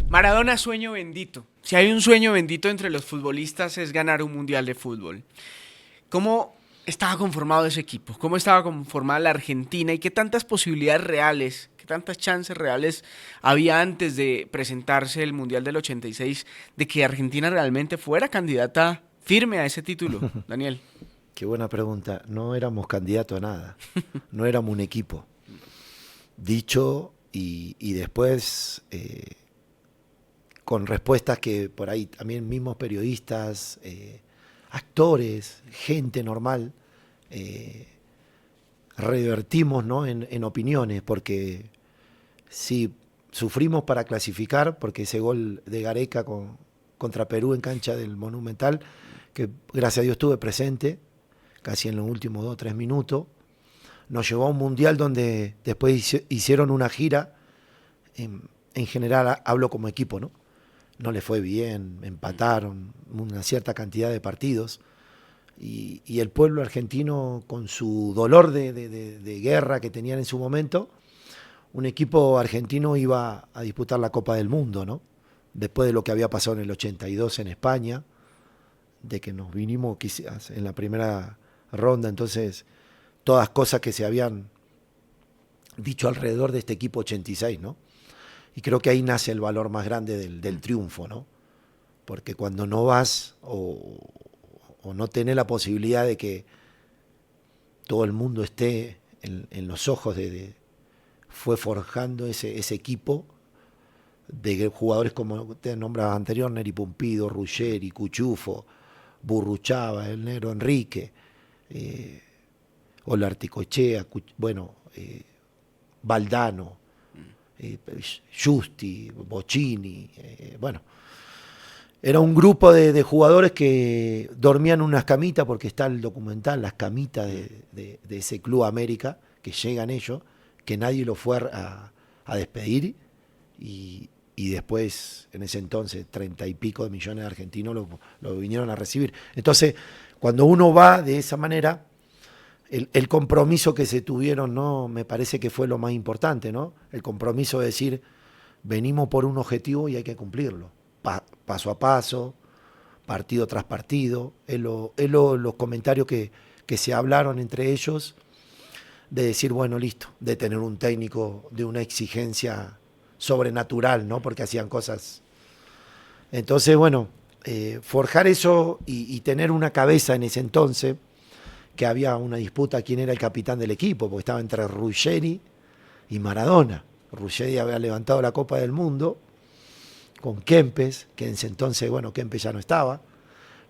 Maradona, sueño bendito. Si hay un sueño bendito entre los futbolistas es ganar un mundial de fútbol. ¿Cómo estaba conformado ese equipo? ¿Cómo estaba conformada la Argentina? ¿Y qué tantas posibilidades reales, qué tantas chances reales había antes de presentarse el mundial del 86 de que Argentina realmente fuera candidata firme a ese título, Daniel? Qué buena pregunta. No éramos candidatos a nada. No éramos un equipo. Dicho y después con respuestas que por ahí también mismos periodistas, actores, gente normal, eh, revertimos, ¿no? en opiniones, porque sí, sufrimos para clasificar, porque ese gol de Gareca contra Perú en cancha del Monumental, que gracias a Dios estuve presente, casi en los últimos 2 o 3 minutos, nos llevó a un mundial donde después hicieron una gira, en general hablo como equipo, ¿no? No le fue bien, empataron una cierta cantidad de partidos y el pueblo argentino con su dolor de guerra que tenían en su momento, un equipo argentino iba a disputar la Copa del Mundo, ¿no? Después de lo que había pasado en el 82 en España, de que nos vinimos quizás en la primera ronda, entonces todas cosas que se habían dicho alrededor de este equipo 86, ¿no? Y creo que ahí nace el valor más grande del triunfo, ¿no? Porque cuando no vas o no tenés la posibilidad de que todo el mundo esté en los ojos fue forjando ese equipo de jugadores como te nombraba anterior, Neri Pumpido, Ruggeri, Cuchufo, Burruchaga, el negro Enrique, Olarticochea, bueno, Valdano, Justi, Bocini, bueno, era un grupo de jugadores que dormían en unas camitas, porque está el documental, las camitas de ese Club América, que llegan ellos, que nadie lo fue a despedir, y después, en ese entonces, 30 y pico de millones de argentinos lo vinieron a recibir. Entonces, cuando uno va de esa manera, el compromiso que se tuvieron, ¿no? Me parece que fue lo más importante, ¿no? El compromiso de decir, venimos por un objetivo y hay que cumplirlo, paso a paso, partido tras partido. Los comentarios que se hablaron entre ellos, de decir, bueno, listo, de tener un técnico de una exigencia sobrenatural, ¿no? Porque hacían cosas. Entonces, bueno, forjar eso y tener una cabeza en ese entonces, que había una disputa quién era el capitán del equipo, porque estaba entre Ruggeri y Maradona. Ruggeri había levantado la Copa del Mundo con Kempes, que en ese entonces, bueno, Kempes ya no estaba,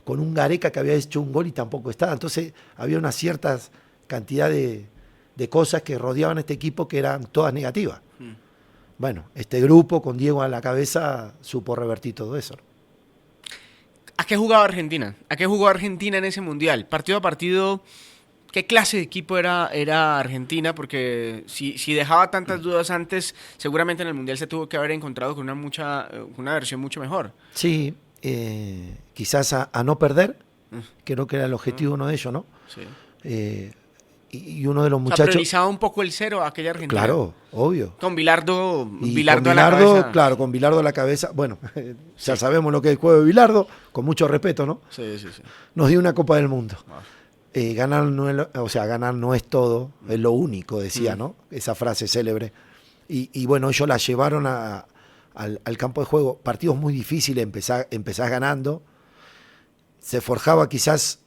con un Gareca que había hecho un gol y tampoco estaba. Entonces había una cierta cantidad de cosas que rodeaban a este equipo que eran todas negativas. Bueno, este grupo con Diego a la cabeza supo revertir todo eso, ¿no? ¿A qué jugaba Argentina? ¿A qué jugó Argentina en ese mundial? Partido a partido, ¿qué clase de equipo era Argentina? Porque si dejaba tantas dudas antes, seguramente en el mundial se tuvo que haber encontrado con una versión mucho mejor. Sí, quizás a no perder, Mm, creo que era el mm, objetivo uno de ellos, ¿no? sí. Eh, y uno de los O sea, muchachos, priorizaba un poco el cero a aquella Argentina. claro, obvio. Con Bilardo, Y con Bilardo a la Bilardo, cabeza. claro, con Bilardo a la cabeza, bueno, ya Sí, sabemos lo que es el juego de Bilardo, con mucho respeto, ¿no? sí, sí, sí. Nos dio una Copa del Mundo. Ah, Ganar no es, o sea, ganar no es todo, es lo único, decía, mm, ¿no? Esa frase célebre. Y bueno, ellos la llevaron al campo de juego. Partidos muy difíciles, empezás ganando. Se forjaba quizás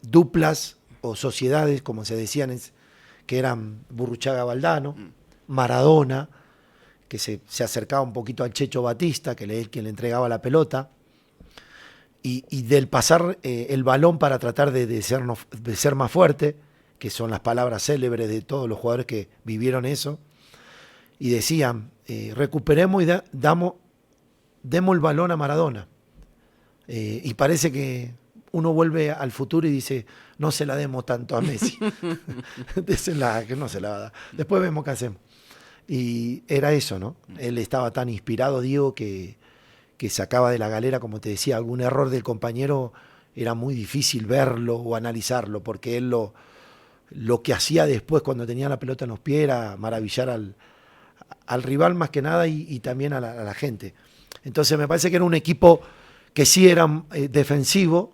duplas o sociedades, como se decían, que eran Burruchaga Valdano, mm. Maradona, que se acercaba un poquito al Checho Batista, que él quien le entregaba la pelota, y del pasar el balón para tratar de ser más fuerte, que son las palabras célebres de todos los jugadores que vivieron eso, y decían, recuperemos y demos el balón a Maradona. Y parece que uno vuelve al futuro y dice, no se la demos tanto a Messi. Que no se la va a dar. Después vemos qué hacemos. Y era eso, ¿no? Él estaba tan inspirado, Diego, que sacaba de la galera, como te decía, algún error del compañero era muy difícil verlo o analizarlo, porque él lo que hacía después cuando tenía la pelota en los pies era maravillar al rival más que nada y también a la gente. Entonces me parece que era un equipo que sí era defensivo,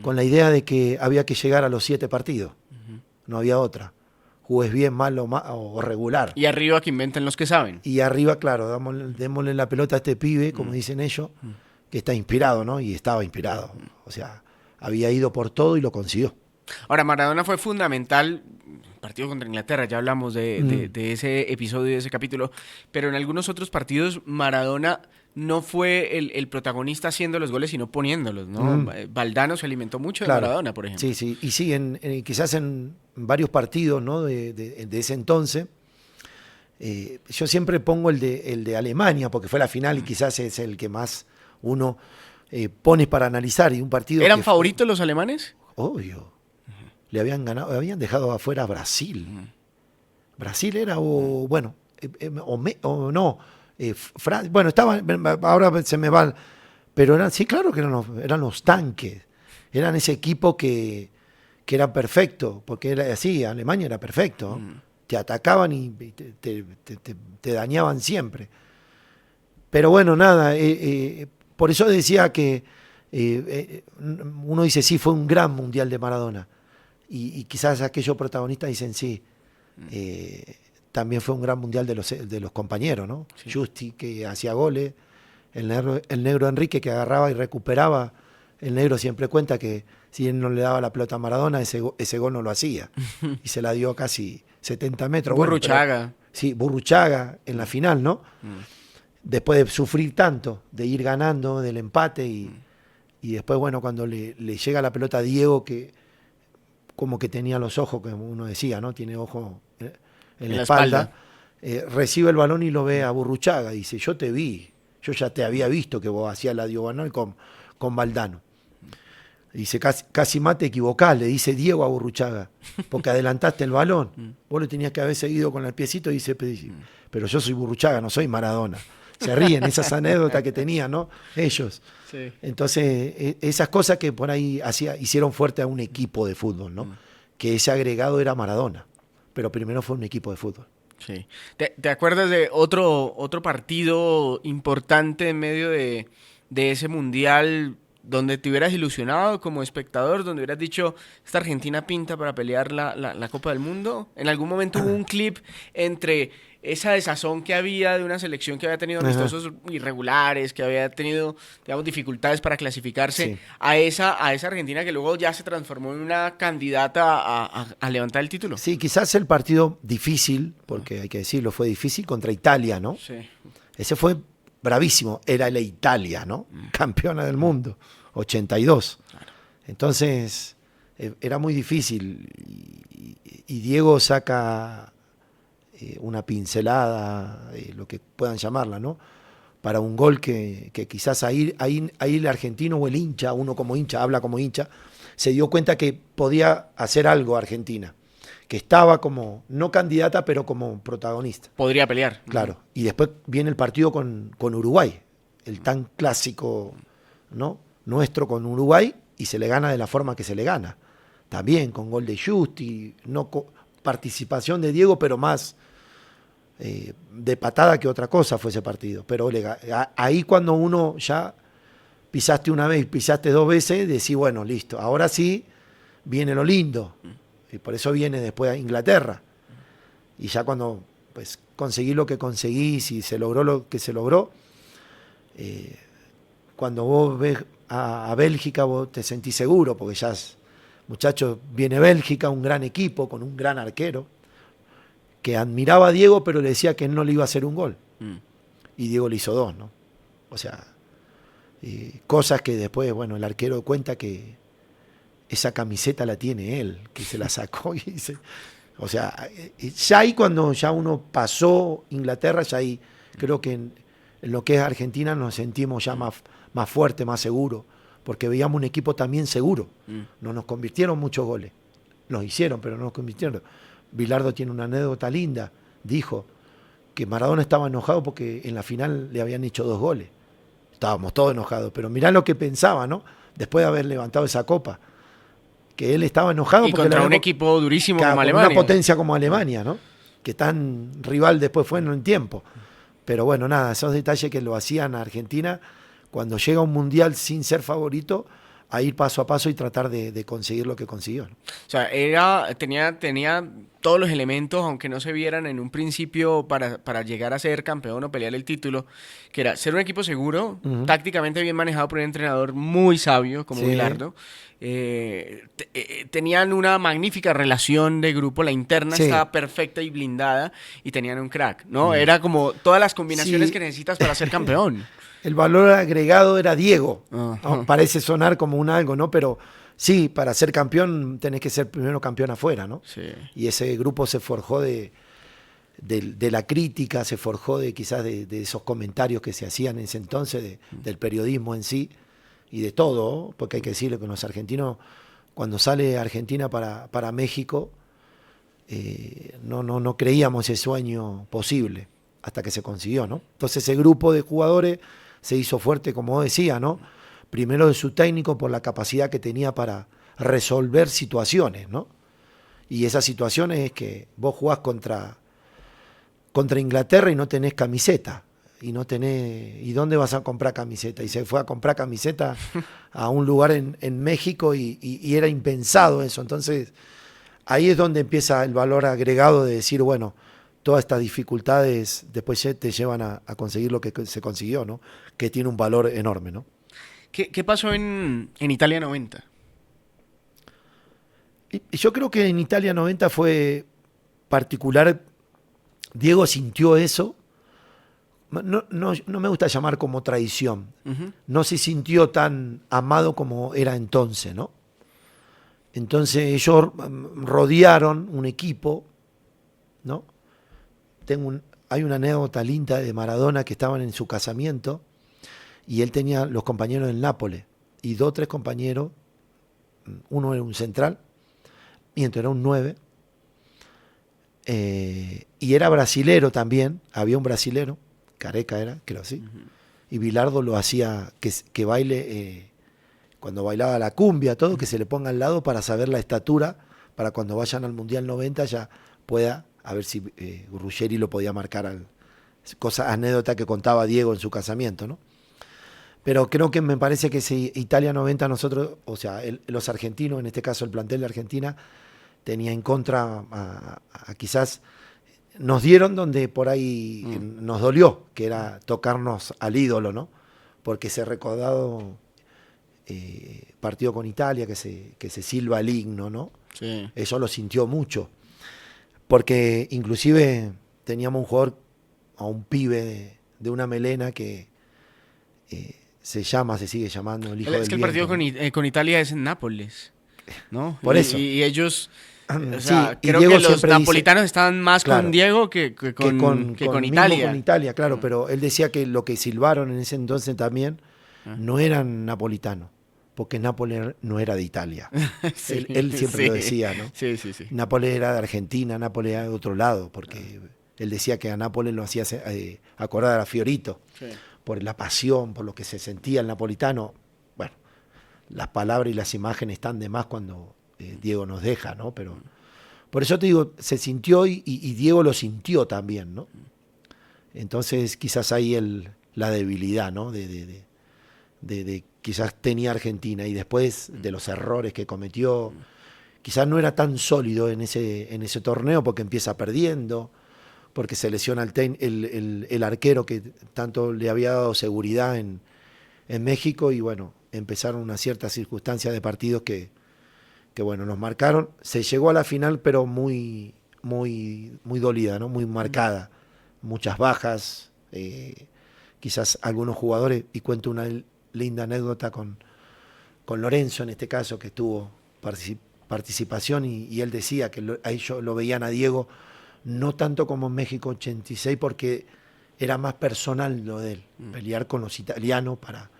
con la idea de que había que llegar a los 7 partidos. No había otra. Jugues bien, mal o regular. Y arriba que inventen los que saben. Y arriba, claro, démosle la pelota a este pibe, como dicen ellos, que está inspirado, ¿no? Y estaba inspirado. O sea, había ido por todo y lo consiguió. Ahora, Maradona fue fundamental, partido contra Inglaterra, ya hablamos de ese episodio, de ese capítulo, pero en algunos otros partidos Maradona no fue el protagonista haciendo los goles, sino poniéndolos, ¿no? Valdano se alimentó mucho de Maradona, por ejemplo. Sí, sí, y sí, quizás en varios partidos, ¿no? de ese entonces, yo siempre pongo el de Alemania, porque fue la final y quizás es el que más uno pone para analizar. Y un partido ¿Eran favoritos los alemanes? Obvio. Le habían ganado, habían dejado afuera a Brasil. Brasil era, o no, bueno, estaba, ahora se me va, pero eran, sí, claro que eran los tanques, eran ese equipo que era perfecto, porque era así, Alemania era perfecto, te atacaban y te dañaban siempre. Pero bueno, nada, por eso decía que uno dice, sí, fue un gran mundial de Maradona. Y quizás aquellos protagonistas dicen, sí, también fue un gran mundial de los compañeros, ¿no? Sí. Justi, que hacía goles, el negro Enrique, que agarraba y recuperaba. El negro siempre cuenta que si él no le daba la pelota a Maradona, ese gol no lo hacía. Y se la dio casi 70 metros. Burruchaga. Bueno, sí, Burruchaga en la final, ¿no? Después de sufrir tanto, de ir ganando, del empate, y después, bueno, cuando le llega la pelota a Diego, que como que tenía los ojos, como uno decía, ¿no? Tiene ojos en la espalda. Recibe el balón y lo ve a Burruchaga. Dice, yo te vi, yo ya te había visto que vos hacías la diagonal con Valdano. Dice, casi más te equivocás, le dice Diego a Burruchaga, porque adelantaste el balón. Vos lo tenías que haber seguido con el piecito, dice, pero yo soy Burruchaga, no soy Maradona. Se ríen esas anécdotas que tenían, ¿no? Ellos. Sí. Entonces, esas cosas que por ahí hicieron fuerte a un equipo de fútbol, ¿no? Que ese agregado era Maradona, pero primero fue un equipo de fútbol. Sí. ¿Te acuerdas de otro partido importante en medio de ese mundial donde te hubieras ilusionado como espectador, donde hubieras dicho, esta Argentina pinta para pelear la Copa del Mundo? ¿En algún momento hubo un clip entre esa desazón que había de una selección que había tenido amistosos irregulares, que había tenido, digamos, dificultades para clasificarse, sí, a esa Argentina que luego ya se transformó en una candidata a levantar el título? Sí, quizás el partido difícil, porque hay que decirlo, fue difícil, contra Italia, ¿no? Sí. Ese fue bravísimo, era la Italia, ¿no? Campeona del mundo, 82. Claro. Entonces, era muy difícil, y Diego saca una pincelada, lo que puedan llamarla, ¿no? Para un gol que quizás ahí el argentino o el hincha, uno como hincha, habla como hincha, se dio cuenta que podía hacer algo Argentina, que estaba como, no candidata, pero como protagonista. Podría pelear. Claro, y después viene el partido con Uruguay, el tan clásico, ¿no? Nuestro con Uruguay, y se le gana de la forma que se le gana. También con gol de Justi, no participación de Diego, pero más de patada que otra cosa fue ese partido. Pero ahí cuando uno ya pisaste una vez, pisaste dos veces, decís, bueno, listo, ahora sí viene lo lindo. Y por eso viene después a Inglaterra. Y ya cuando pues conseguí lo que conseguí, si se logró lo que se logró, cuando vos ves a Bélgica, vos te sentís seguro, porque ya, muchachos, viene Bélgica, un gran equipo, con un gran arquero, que admiraba a Diego, pero le decía que él no le iba a hacer un gol. Y Diego le hizo dos, ¿no? O sea, cosas que después, bueno, el arquero cuenta que esa camiseta la tiene él, que se la sacó y dice, o sea, ya ahí cuando ya uno pasó Inglaterra, ya ahí creo que en lo que es Argentina nos sentimos ya más fuerte, más seguro, porque veíamos un equipo también seguro. No nos convirtieron muchos goles, nos hicieron, pero no nos convirtieron. Bilardo tiene una anécdota linda, dijo que Maradona estaba enojado porque en la final le habían hecho 2 goles. Estábamos todos enojados, pero mirá lo que pensaba, ¿no? Después de haber levantado esa copa, que él estaba enojado. Y porque contra un equipo durísimo como Alemania. Una potencia como Alemania, ¿no? Que tan rival después fue en un tiempo. Pero bueno, nada, esos detalles que lo hacían a Argentina cuando llega a un mundial sin ser favorito, a ir paso a paso y tratar de conseguir lo que consiguió, ¿no? O sea, tenía todos los elementos, aunque no se vieran en un principio para llegar a ser campeón o pelear el título, que era ser un equipo seguro, Ujú. tácticamente bien manejado por un entrenador muy sabio como Sí, Bilardo. Tenían una magnífica relación de grupo, la interna sí. estaba perfecta y blindada y tenían un crack, ¿no? Era como todas las combinaciones Sí. que necesitas para ser campeón. El valor agregado era Diego. ¿No? Ajá. Parece sonar como un algo, ¿no? Pero sí, para ser campeón tenés que ser primero campeón afuera, ¿no? Sí. Y ese grupo se forjó de la crítica, se forjó de quizás de esos comentarios que se hacían en ese entonces, del periodismo en sí y de todo, porque hay que decirlo que los argentinos, cuando sale Argentina para México, no creíamos ese sueño posible hasta que se consiguió, ¿no? Entonces ese grupo de jugadores se hizo fuerte, como decía, ¿no? Primero de su técnico por la capacidad que tenía para resolver situaciones, ¿no? Y esas situaciones es que vos jugás contra Inglaterra y no tenés camiseta. ¿Y dónde vas a comprar camiseta? Y se fue a comprar camiseta a un lugar en México y era impensado eso. Entonces, ahí es donde empieza el valor agregado de decir, bueno, todas estas dificultades después te llevan a conseguir lo que se consiguió, ¿no? Que tiene un valor enorme, ¿no? ¿Qué pasó en Italia 90? Y yo creo que en Italia 90 fue particular. Diego sintió eso. No me gusta llamar como traición. Ujú. No se sintió tan amado como era entonces, ¿no? Entonces ellos rodearon un equipo, ¿no? Hay una anécdota linda de Maradona que estaban en su casamiento y él tenía los compañeros del Nápoles y dos o tres compañeros, uno era un central, mientras era un 9, y era brasilero también, había un brasilero, Careca era, creo así, y Bilardo lo hacía que baile, cuando bailaba la cumbia, todo, que se le ponga al lado para saber la estatura, para cuando vayan al Mundial 90 ya pueda, a ver si Ruggeri lo podía marcar, anécdota que contaba Diego en su casamiento, ¿no? Pero creo que me parece que si Italia 90 nosotros, o sea, los argentinos, en este caso el plantel de Argentina, tenía en contra quizás nos dieron donde por ahí nos dolió, que era tocarnos al ídolo, ¿no? Porque ese recordado partido con Italia, que se silba el himno, ¿no? Sí. Eso lo sintió mucho, porque inclusive teníamos un jugador, a un pibe de una melena que se sigue llamando el hijo Es del que el viento, partido ¿no? con Italia es en Nápoles, ¿no? Por eso. Y ellos, o Sí, sea, y creo Diego que los siempre dice, napolitanos estaban más con claro, Diego que que con mismo Italia. con Italia, claro, pero él decía que lo que silbaron en ese entonces también no eran napolitanos, porque Nápoles no era de Italia. Sí, Él siempre sí. lo decía, ¿no? Sí, sí, sí. Nápoles era de Argentina, Nápoles era de otro lado, porque él decía que a Nápoles lo hacía acordar a Fiorito, Sí. por la pasión, por lo que se sentía el napolitano. Bueno, las palabras y las imágenes están de más cuando Diego nos deja, ¿no? Pero por eso te digo, se sintió y Diego lo sintió también, ¿no? Entonces quizás ahí la debilidad, ¿no? De quizás tenía Argentina y después de los errores que cometió, quizás no era tan sólido en ese torneo porque empieza perdiendo, porque se lesiona el arquero que tanto le había dado seguridad en México y bueno, empezaron una cierta circunstancia de partidos que bueno, nos marcaron. Se llegó a la final pero muy dolida, ¿no? Muy marcada, muchas bajas, quizás algunos jugadores, y cuento una linda anécdota con Lorenzo en este caso, que tuvo participación y él decía que a ellos lo veían a Diego no tanto como en México 86 porque era más personal lo de él, pelear con los italianos para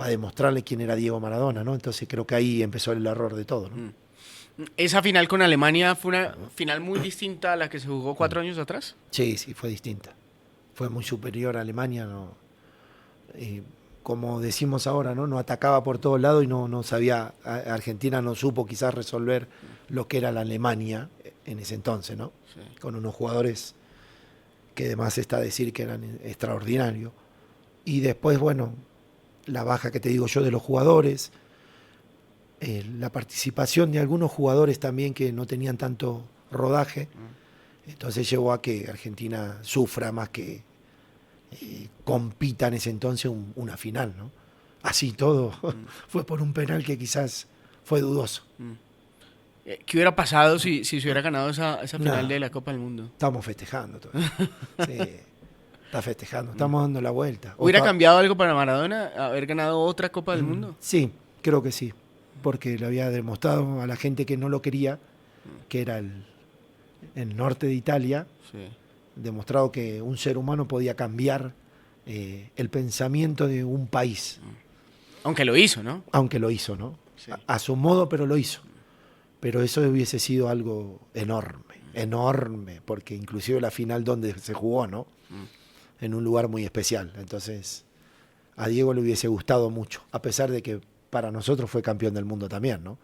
demostrarle quién era Diego Maradona, ¿no? Entonces creo que ahí empezó el error de todo, ¿no? Esa final con Alemania fue una final muy distinta a la que se jugó 4 años atrás. Sí, fue distinta. Fue muy superior a Alemania, ¿no? Como decimos ahora, ¿no? No atacaba por todos lados y no sabía, Argentina no supo quizás resolver lo que era la Alemania en ese entonces, ¿no? Sí. Con unos jugadores que además está decir que eran extraordinarios. Y después, bueno, la baja que te digo yo de los jugadores, la participación de algunos jugadores también que no tenían tanto rodaje, entonces llevó a que Argentina sufra más que compita en ese entonces una final, ¿no? Así todo fue por un penal que quizás fue dudoso. ¿Qué hubiera pasado si se hubiera ganado esa final No, de la Copa del Mundo? estamos festejando todo. Sí, está festejando, estamos dando la vuelta. ¿Hubiera cambiado algo para Maradona haber ganado otra Copa del Mundo? Sí, creo que sí, porque le había demostrado a la gente que no lo quería, que era el norte de Italia, Sí. demostrado que un ser humano podía cambiar el pensamiento de un país, Aunque lo hizo, ¿no? aunque lo hizo, ¿no? Sí. A su modo, pero lo hizo. Pero eso hubiese sido algo enorme, enorme, porque inclusive la final donde se jugó, ¿no? En un lugar muy especial. Entonces, a Diego le hubiese gustado mucho, a pesar de que para nosotros fue campeón del mundo también, ¿no?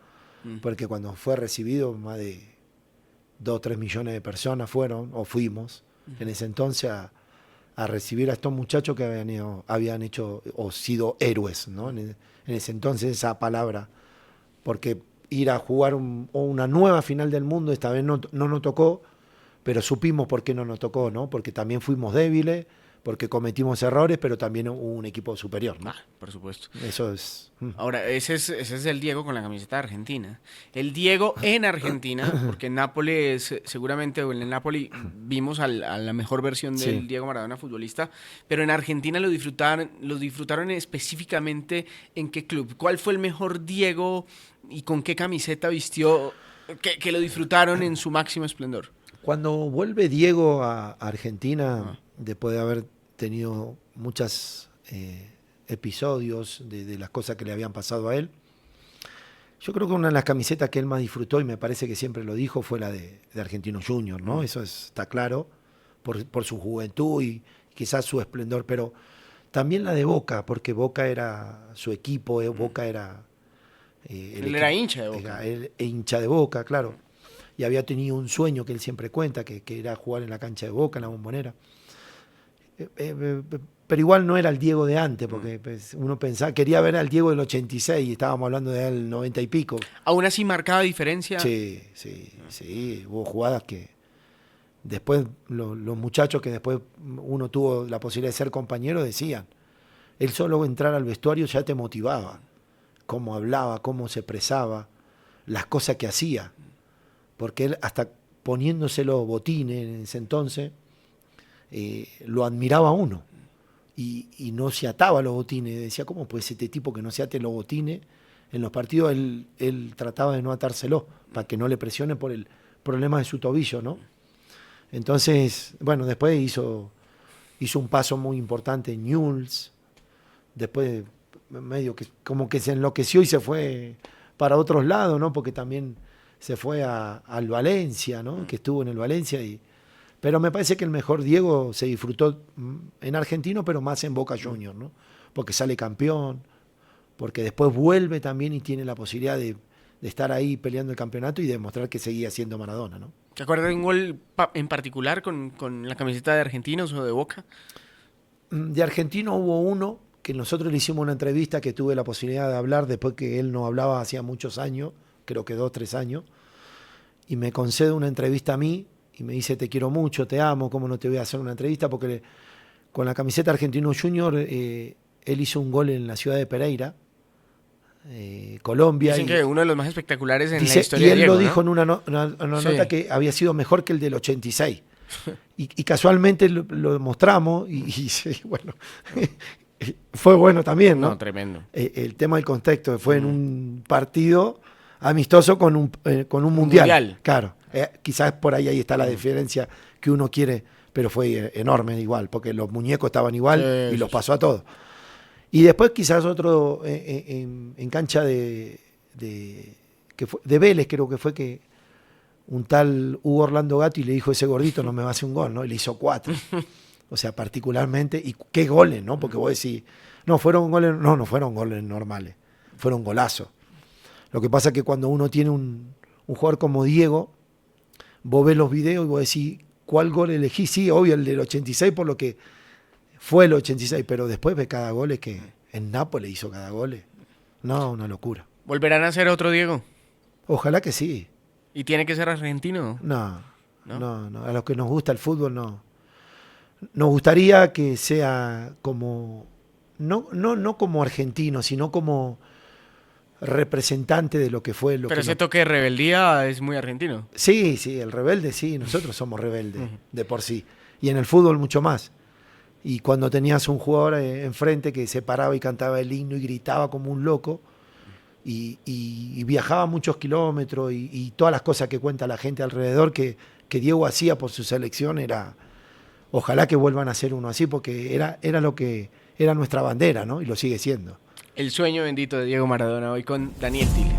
Porque cuando fue recibido, más de 2 o 3 millones de personas fueron, o fuimos, en ese entonces a recibir a estos muchachos que habían hecho o sido héroes, ¿no? En ese entonces esa palabra, porque ir a jugar una nueva final del mundo, esta vez no nos tocó, pero supimos por qué no nos tocó, ¿no? Porque también fuimos débiles, porque cometimos errores, pero también hubo un equipo superior, ¿no? Por supuesto. Eso es... Ahora, ese es el Diego con la camiseta de Argentina. El Diego en Argentina, porque en Nápoles, seguramente, o en el Napoli vimos a la mejor versión del Sí. Diego Maradona futbolista, pero en Argentina lo disfrutaron específicamente en qué club. ¿Cuál fue el mejor Diego y con qué camiseta vistió que lo disfrutaron en su máximo esplendor? Cuando vuelve Diego a Argentina, después de haber tenido muchos episodios de las cosas que le habían pasado a él, yo creo que una de las camisetas que él más disfrutó, y me parece que siempre lo dijo, fue la de Argentino Junior, ¿no? Eso está claro, por su juventud y quizás su esplendor, pero también la de Boca, porque Boca era su equipo, Boca era... Él era hincha de Boca. Era él hincha de Boca, claro. Y había tenido un sueño que él siempre cuenta, que era jugar en la cancha de Boca, en la Bombonera. Pero igual no era el Diego de antes, porque pues, uno pensaba, quería ver al Diego del 86 y estábamos hablando de él 90 y pico. ¿Aún así marcaba diferencia? Sí, hubo jugadas que después los muchachos que después uno tuvo la posibilidad de ser compañero decían, él solo entrar al vestuario ya te motivaba, cómo hablaba, cómo se expresaba, las cosas que hacía, porque él hasta poniéndose los botines en ese entonces, lo admiraba a uno y no se ataba los botines. Decía, ¿cómo puede ser este tipo que no se ate los botines? En los partidos él trataba de no atárselo para que no le presione por el problema de su tobillo, ¿no? Entonces, bueno, después hizo un paso muy importante en Newell's, después medio que como que se enloqueció y se fue para otros lados, ¿no? Porque también se fue al Valencia, ¿no? Que estuvo en el Valencia pero me parece que el mejor Diego se disfrutó en Argentino, pero más en Boca Juniors, ¿no? Porque sale campeón, porque después vuelve también y tiene la posibilidad de estar ahí peleando el campeonato y demostrar que seguía siendo Maradona, ¿no? ¿Te acuerdas de un gol en particular con la camiseta de Argentinos o de Boca? De Argentino hubo uno que nosotros le hicimos una entrevista que tuve la posibilidad de hablar después que él no hablaba hacía muchos años, creo que 2 o 3 años, y me concede una entrevista a mí y me dice, te quiero mucho, te amo, ¿cómo no te voy a hacer una entrevista? Porque con la camiseta Argentino Junior, él hizo un gol en la ciudad de Pereira, Colombia. Dicen que uno de los más espectaculares en dice, la historia y él de Diego, lo dijo ¿no? en una nota que había sido mejor que el del 86. Y casualmente lo mostramos y bueno, fue bueno también, ¿no? No, tremendo. El tema del contexto fue en un partido amistoso con un mundial. Claro, quizás por ahí está la diferencia que uno quiere, pero fue enorme igual, porque los muñecos estaban igual y los pasó a todos. Y después quizás otro en cancha de Vélez, creo que fue que un tal Hugo Orlando Gatti le dijo, ese gordito no me va a hacer un gol, ¿no? Y le hizo 4. O sea, particularmente, y qué goles, ¿no? Porque vos decís, no fueron goles normales, fueron golazos. Lo que pasa es que cuando uno tiene un jugador como Diego, vos ves los videos y vos decís, ¿cuál gol elegí? Sí, obvio, el del 86 por lo que fue el 86, pero después ve cada gol es que en Nápoles hizo cada gol. No, una locura. ¿Volverán a ser otro Diego? Ojalá que sí. ¿Y tiene que ser argentino? No, ¿No? no, no. A los que nos gusta el fútbol, no. Nos gustaría que sea como, no como argentino, sino como representante de lo que fue lo Pero que ese toque de rebeldía es muy argentino. Sí, sí, el rebelde sí, nosotros somos rebeldes de por sí. Y en el fútbol mucho más. Y cuando tenías un jugador enfrente que se paraba y cantaba el himno y gritaba como un loco y viajaba muchos kilómetros y todas las cosas que cuenta la gente alrededor que Diego hacía por su selección era, ojalá que vuelvan a ser uno así porque era lo que era nuestra bandera, ¿no? Y lo sigue siendo. El sueño bendito de Diego Maradona hoy con Daniel Tiller.